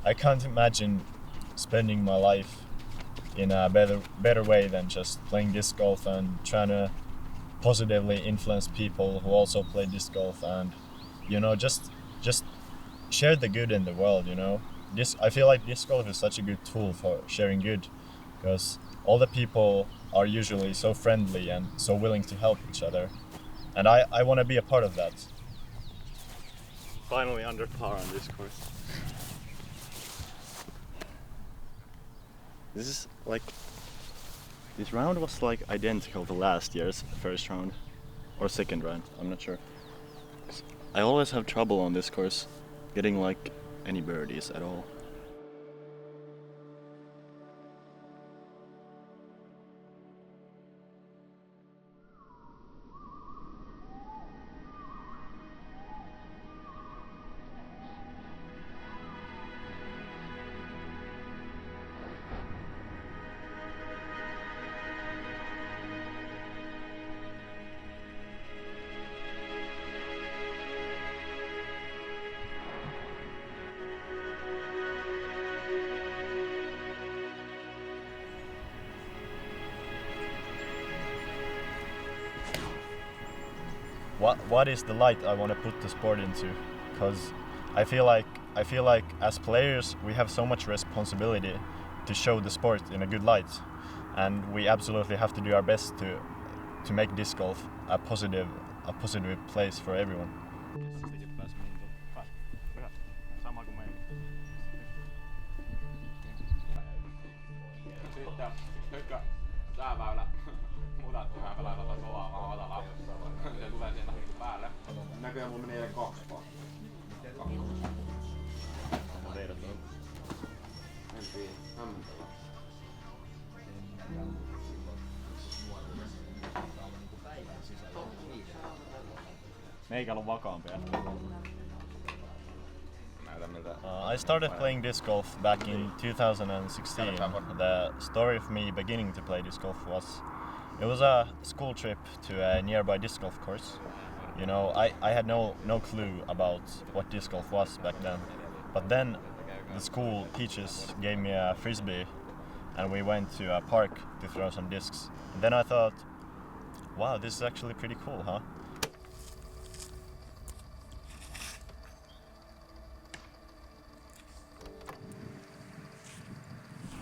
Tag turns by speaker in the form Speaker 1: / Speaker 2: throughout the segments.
Speaker 1: I can't imagine spending my life in a better way than just playing disc golf and trying to positively influence people who also play disc golf, and just share the good in the world. I feel like disc golf is such a good tool for sharing good, because all the people are usually so friendly and so willing to help each other, and I want to be a part of that.
Speaker 2: Finally under par on this course. This round was like identical to last year's first round or second round, I'm not sure. I always have trouble on this course getting like any birdies at all.
Speaker 1: What is the light I want to put the sport into? Because I feel like as players we have so much responsibility to show the sport in a good light, and we absolutely have to do our best to make disc golf a positive place for everyone.
Speaker 3: Näköjään mulla menee 2 pahaa. Mentiin hämmentävää.
Speaker 2: Meikä on vakaampia.
Speaker 1: I started playing disc golf back in 2016. The story of me beginning to play disc golf was, it was a school trip to a nearby disc golf course. I had no clue about what disc golf was back then. But then the school teachers gave me a frisbee and we went to a park to throw some discs. And then I thought, wow, this is actually pretty cool, huh?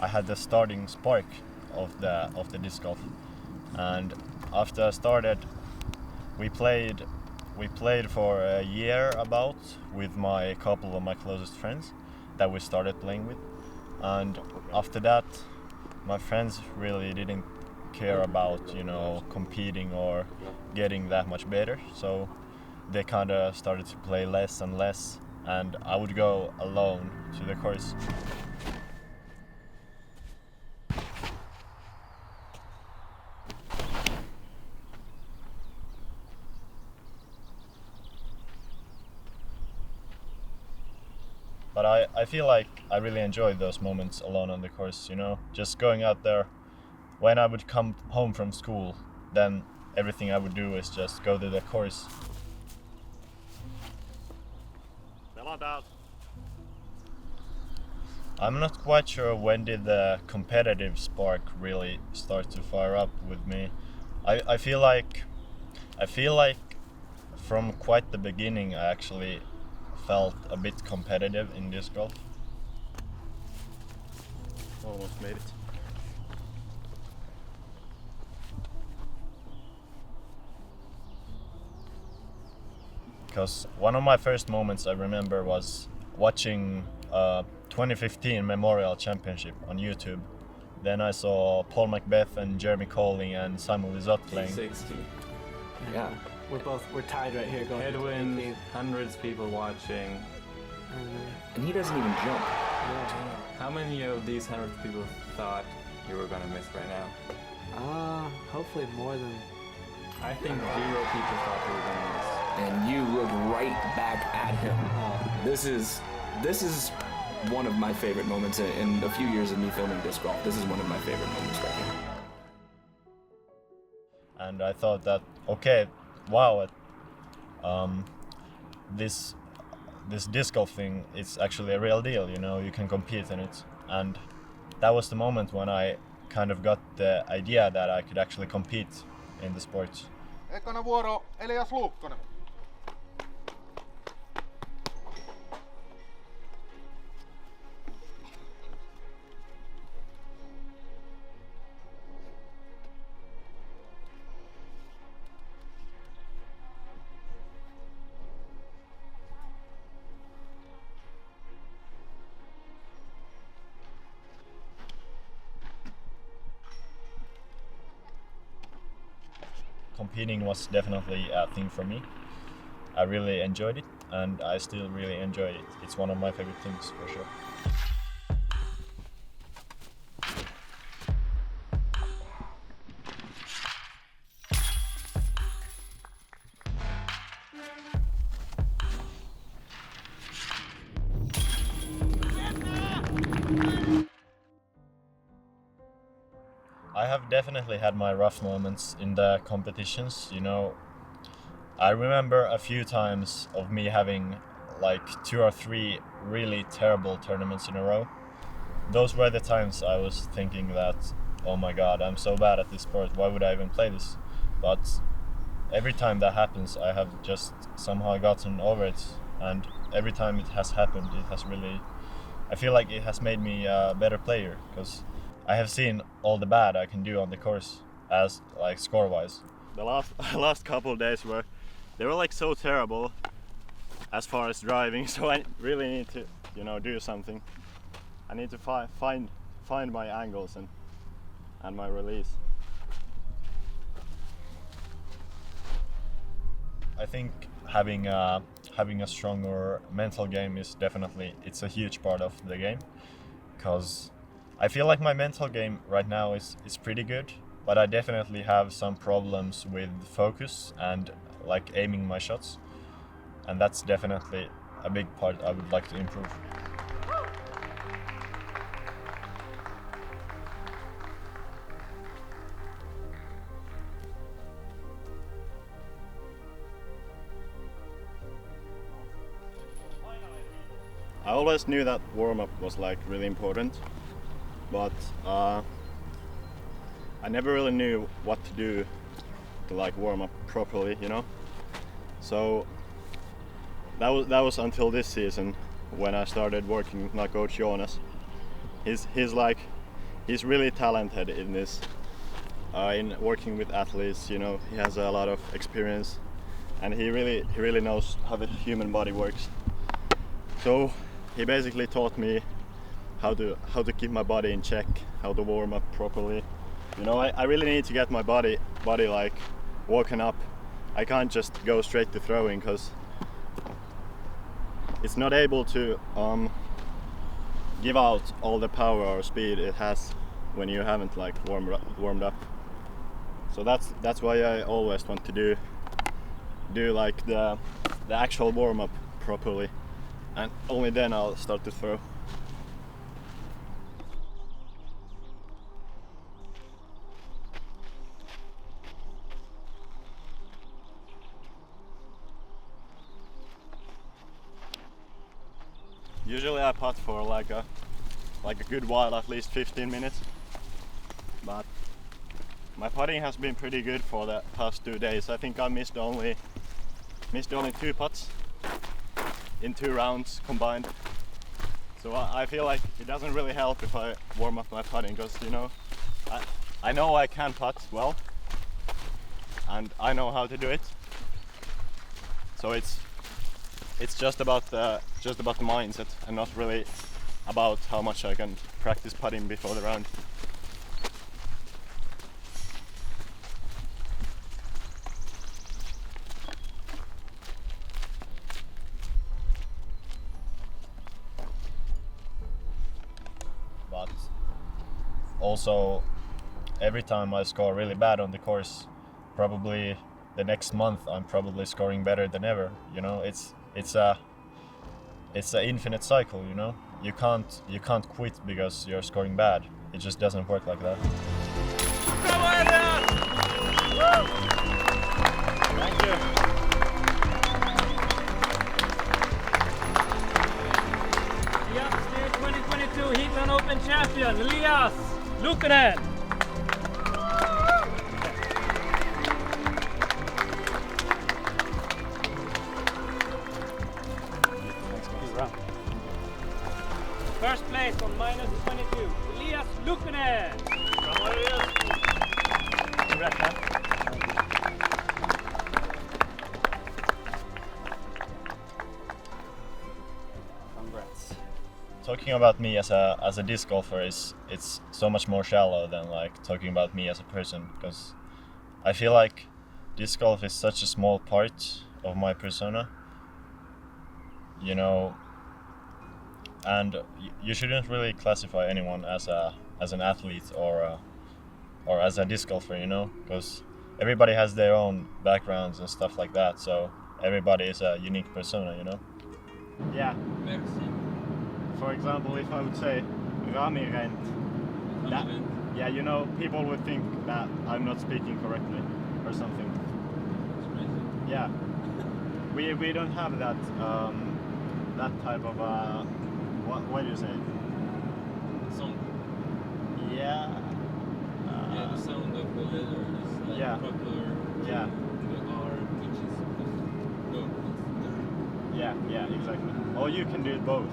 Speaker 1: I had the starting spark of the disc golf, and after I started, we played for a year about with a couple of my closest friends that we started playing with, and after that my friends really didn't care about competing or getting that much better, so they kind of started to play less and less, and I would go alone to the course. But I feel like I really enjoyed those moments alone on the course, just going out there. When I would come home from school, then everything I would do is just go to the course. I'm not quite sure when did the competitive spark really start to fire up with me. I feel like from quite the beginning I actually felt a bit competitive in disc golf.
Speaker 2: Almost made it.
Speaker 1: Because one of my first moments I remember was watching 2015 Memorial Championship on YouTube. Then I saw Paul Macbeth and Jeremy Colling and Simon Lizotte playing.
Speaker 4: 60. Yeah. We're tied right here going.
Speaker 2: Headwind, hundreds of people watching.
Speaker 4: And he doesn't even jump.
Speaker 2: How many of these hundreds of people thought you were gonna miss right now?
Speaker 5: Hopefully more than.
Speaker 2: I think 0 people thought you were gonna miss.
Speaker 4: And you look right back at him. This is one of my favorite moments in a few years of me filming disc golf. This is one of my favorite moments right here.
Speaker 1: And I thought that, okay, wow, this disc golf thing, it's actually a real deal, you know, you can compete in it. And that was the moment when I kind of got the idea that I could actually compete in the sport.
Speaker 5: Ekana vuoro Elias Luukkonen.
Speaker 1: Competing was definitely a thing for me. I really enjoyed it, and I still really enjoy it. It's one of my favorite things for sure. I have definitely had my rough moments in the competitions, you know. I remember a few times of me having like 2 or 3 really terrible tournaments in a row. Those were the times I was thinking that, oh my god, I'm so bad at this sport, why would I even play this? But every time that happens, I have just somehow gotten over it, and every time it has happened, it has really, I feel like it has made me a better player, because I have seen all the bad I can do on the course, as like score-wise.
Speaker 2: The last couple of days they were like so terrible as far as driving, so I really need to, you know, do something. I need to find my angles and my release.
Speaker 1: I think having a stronger mental game is definitely, it's a huge part of the game, because I feel like my mental game right now is pretty good, but I definitely have some problems with focus and like aiming my shots, and that's definitely a big part I would like to improve.
Speaker 2: I always knew that warm-up was like really important, but I never really knew what to do to like warm up properly, you know. So that was until this season when I started working with my coach Jonas. He's really talented in this, in working with athletes. You know, he has a lot of experience, and he really knows how the human body works. So he basically taught me how to keep my body in check, how to warm up properly. You know, I really need to get my body like woken up. I can't just go straight to throwing, because it's not able to give out all the power or speed it has when you haven't like warmed up. So that's why I always want to do like the actual warm up properly, and only then I'll start to throw. Usually I putt for like a good while, at least 15 minutes. But my putting has been pretty good for the past 2 days. I think I missed only 2 putts in 2 rounds combined. So I feel like it doesn't really help if I warm up my putting, because you know I know I can putt well, and I know how to do it. So it's just about the mindset, and not really about how much I can practice putting before the round.
Speaker 1: But also, every time I score really bad on the course, probably the next month I'm probably scoring better than ever. You know, it's a infinite cycle. You know, you can't quit because you're scoring bad. It just doesn't work like that.
Speaker 2: Thank you.
Speaker 6: on Elias! Luukkonen! First place on -22, Elias Luukkonen!
Speaker 2: Come on, Elias! Congrats, man.
Speaker 6: Congrats.
Speaker 1: Talking about me as a disc golfer it's so much more shallow than like talking about me as a person, because I feel like disc golf is such a small part of my persona, you know, and you shouldn't really classify anyone as an athlete or as a disc golfer, you know, because everybody has their own backgrounds and stuff like that, so everybody is a unique persona, you know.
Speaker 2: Yeah. For example, if I would say Ramirent, yeah, you know, people would think that I'm not speaking correctly or something. Yeah. We don't have that that type of what do you say?
Speaker 7: Song.
Speaker 2: Yeah.
Speaker 7: Yeah, the sound of the letter is like
Speaker 2: Yeah.
Speaker 7: proper.
Speaker 2: Yeah.
Speaker 7: The R, which is supposed to go.
Speaker 2: Yeah, exactly. Or you can do it both.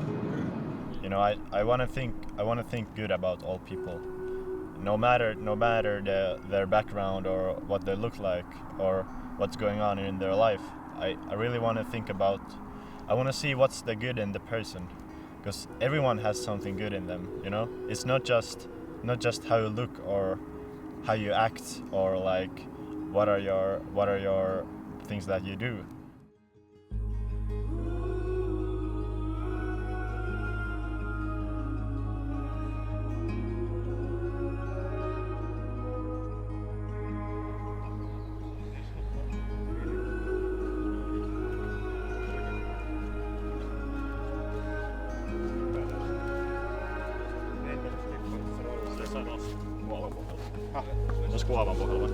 Speaker 1: You know, I want to think good about all people, no matter their background or what they look like or what's going on in their life. I really want to think about, I want to see what's the good in the person, because everyone has something good in them, you know. It's not just how you look or how you act or like what are your things that you do.
Speaker 2: Jos kuovan pohjalla.